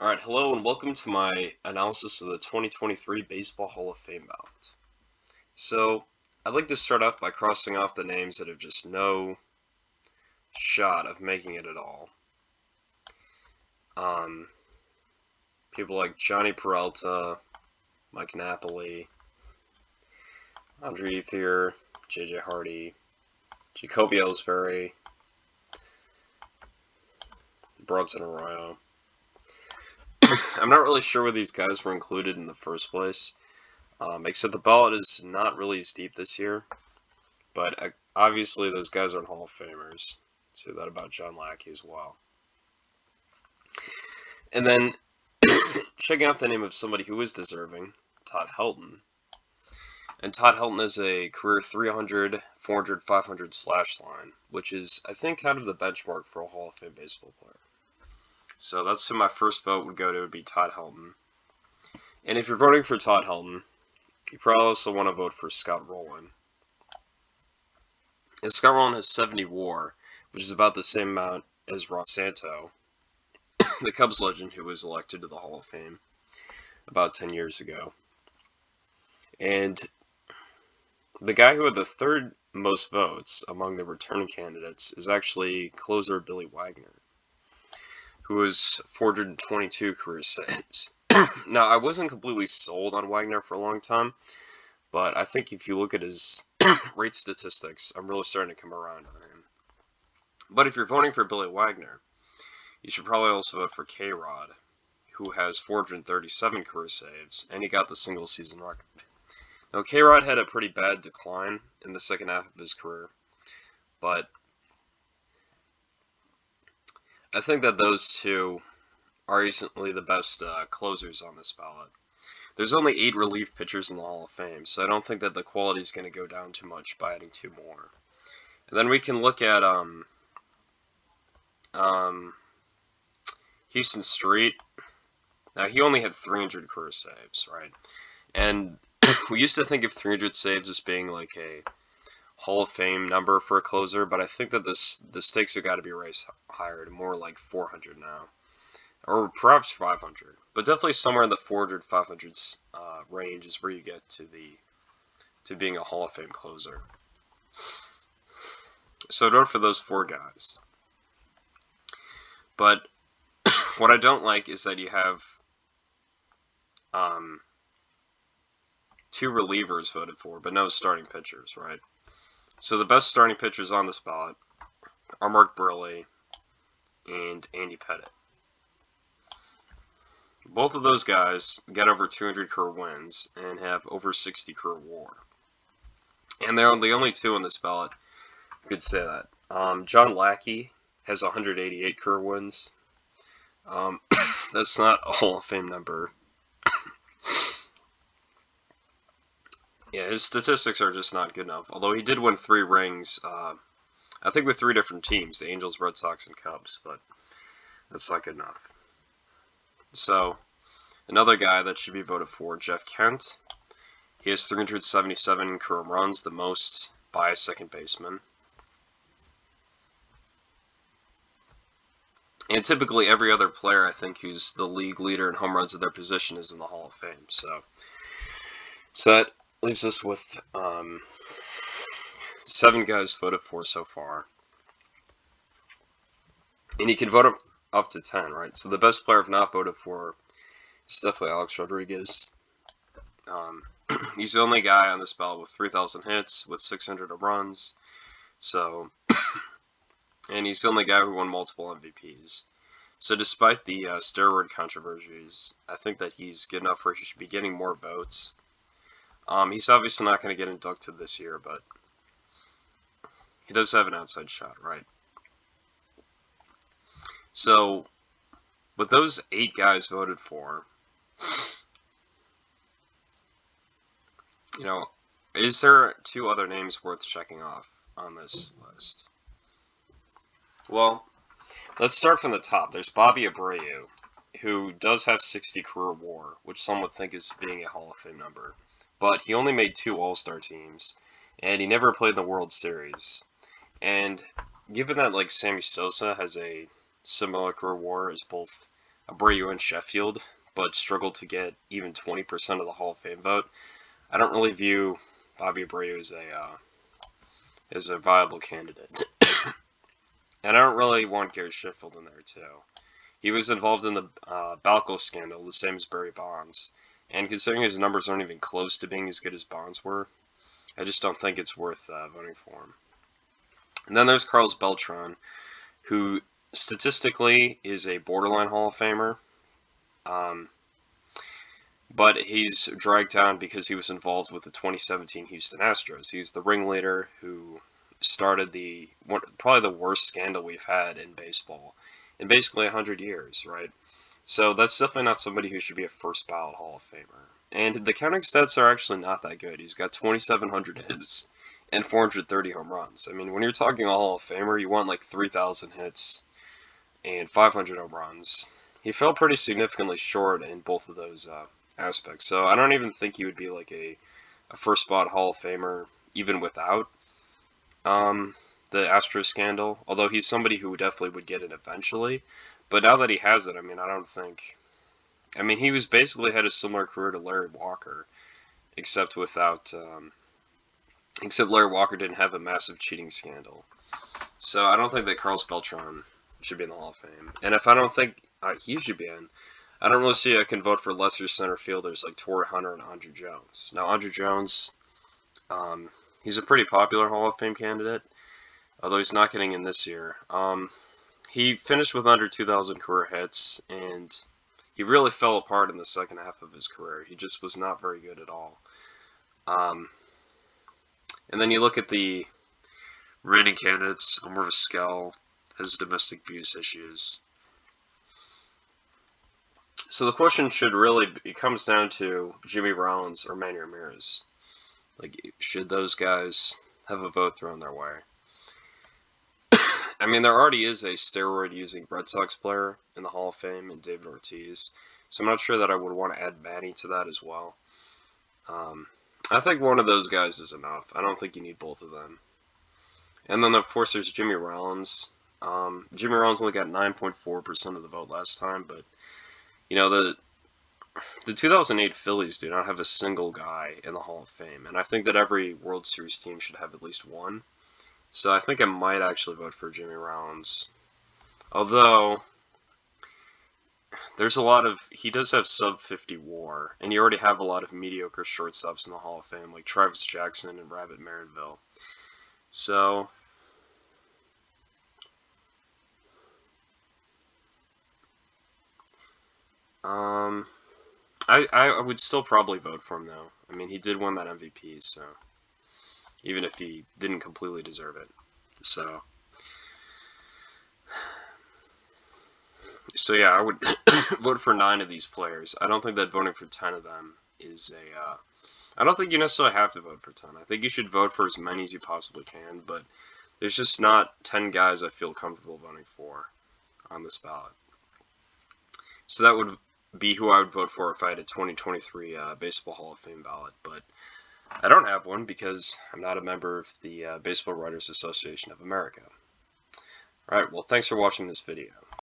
Alright, hello and welcome to my analysis of the 2023 Baseball Hall of Fame ballot. So, I'd like to start off by crossing off the names that have just no shot of making it at all. People like Johnny Peralta, Mike Napoli, Andre Ethier, J.J. Hardy, Jacoby Ellsbury, Bronson Arroyo. I'm not really sure where these guys were included in the first place, except the ballot is not really as deep this year, but obviously those guys aren't Hall of Famers. Say that about John Lackey as well. And then, checking out the name of somebody who is deserving, Todd Helton. And Todd Helton is a career 300, 400, 500 slash line, which is, I think, kind of the benchmark for a Hall of Fame baseball player. So that's who my first vote would go to, would be Todd Helton. And if you're voting for Todd Helton, you probably also want to vote for Scott Rowland. And Scott Rowland has 70 WAR, which is about the same amount as Ron Santo, the Cubs legend who was elected to the Hall of Fame about 10 years ago. And the guy who had the third most votes among the returning candidates is actually closer Billy Wagner, who has 422 career saves. Now, I wasn't completely sold on Wagner for a long time, but I think if you look at his rate statistics, I'm really starting to come around on him. But if you're voting for Billy Wagner, you should probably also vote for K-Rod, who has 437 career saves, and he got the single season record. Now, K-Rod had a pretty bad decline in the second half of his career, but I think that those two are recently the best closers on this ballot. There's only 8 relief pitchers in the Hall of Fame, so I don't think that the quality is going to go down too much by adding 2 more. And then we can look at Houston Street. Now, he only had 300 career saves, right? And we used to think of 300 saves as being like a Hall of Fame number for a closer, but I think that the stakes have got to be raised higher to more like 400 now. Or perhaps 500. But definitely somewhere in the 400, 500s range is where you get to being a Hall of Fame closer. So vote for those 4 guys. But what I don't like is that you have 2 relievers voted for, but no starting pitchers, right? So the best starting pitchers on this ballot are Mark Buehrle and Andy Pettitte. Both of those guys get over 200 career wins and have over 60 career WAR. And they're the only 2 on this ballot who could say that. John Lackey has 188 career wins. That's not a Hall of Fame number. Yeah, his statistics are just not good enough. Although he did win 3 rings, I think with 3 different teams, the Angels, Red Sox, and Cubs, but that's not good enough. So, another guy that should be voted for, Jeff Kent. He has 377 career runs, the most by a second baseman. And typically every other player, I think, who's the league leader in home runs at their position is in the Hall of Fame. So that leaves us with 7 guys voted for so far. And you can vote up to 10, right? So the best player I've not voted for is definitely Alex Rodriguez. He's the only guy on this ballot with 3,000 hits, with 600 runs. So, and he's the only guy who won multiple MVPs. So despite the steroid controversies, I think that he's good enough where he should be getting more votes. He's obviously not going to get inducted this year, but he does have an outside shot, right? So, with those 8 guys voted for, is there 2 other names worth checking off on this list? Well, let's start from the top. There's Bobby Abreu, who does have 60 career WAR, which some would think is being a Hall of Fame number. But he only made 2 All-Star teams, and he never played in the World Series. And given that, like, Sammy Sosa has a similar career WAR as both Abreu and Sheffield, but struggled to get even 20% of the Hall of Fame vote. I don't really view Bobby Abreu as a viable candidate. And I don't really want Gary Sheffield in there, too. He was involved in the Balco scandal, the same as Barry Bonds. And considering his numbers aren't even close to being as good as Bonds were, I just don't think it's worth voting for him. And then there's Carlos Beltran, who statistically is a borderline Hall of Famer. But he's dragged down because he was involved with the 2017 Houston Astros. He's the ringleader who started probably the worst scandal we've had in baseball in basically 100 years, right? So that's definitely not somebody who should be a first ballot Hall of Famer. And the counting stats are actually not that good. He's got 2,700 hits and 430 home runs. I mean, when you're talking a Hall of Famer, you want like 3,000 hits and 500 home runs. He fell pretty significantly short in both of those aspects. So I don't even think he would be like a first spot Hall of Famer even without the Astros scandal. Although he's somebody who definitely would get it eventually. But now that he has it, I mean, I don't think. I mean, he was basically had a similar career to Larry Walker, except without. Except Larry Walker didn't have a massive cheating scandal. So I don't think that Carlos Beltran should be in the Hall of Fame. And if I don't think he should be in, I don't really see I can vote for lesser center fielders like Torrey Hunter and Andruw Jones. Now, Andruw Jones, he's a pretty popular Hall of Fame candidate, although he's not getting in this year. He finished with under 2,000 career hits, and he really fell apart in the second half of his career. He just was not very good at all. And then you look at the reigning candidates. Omar Vizquel has domestic abuse issues. So the question it comes down to Jimmy Rollins or Manny Ramirez. Like, should those guys have a vote thrown their way? I mean, there already is a steroid-using Red Sox player in the Hall of Fame in David Ortiz, so I'm not sure that I would want to add Manny to that as well. I think one of those guys is enough. I don't think you need both of them. And then, of course, there's Jimmy Rollins. Jimmy Rollins only got 9.4% of the vote last time, but, you know, the 2008 Phillies do not have a single guy in the Hall of Fame, and I think that every World Series team should have at least one. So I think I might actually vote for Jimmy Rollins. Although, he does have sub-50 WAR, and you already have a lot of mediocre shortstops in the Hall of Fame, like Travis Jackson and Rabbit Marinville. So, I would still probably vote for him, though. I mean, he did win that MVP, so even if he didn't completely deserve it. So yeah, I would vote for 9 of these players. I don't think that voting for 10 of them is I don't think you necessarily have to vote for 10. I think you should vote for as many as you possibly can, but there's just not 10 guys I feel comfortable voting for on this ballot. So that would be who I would vote for if I had a 2023 Baseball Hall of Fame ballot, but I don't have one because I'm not a member of the Baseball Writers Association of America. Alright, well, thanks for watching this video.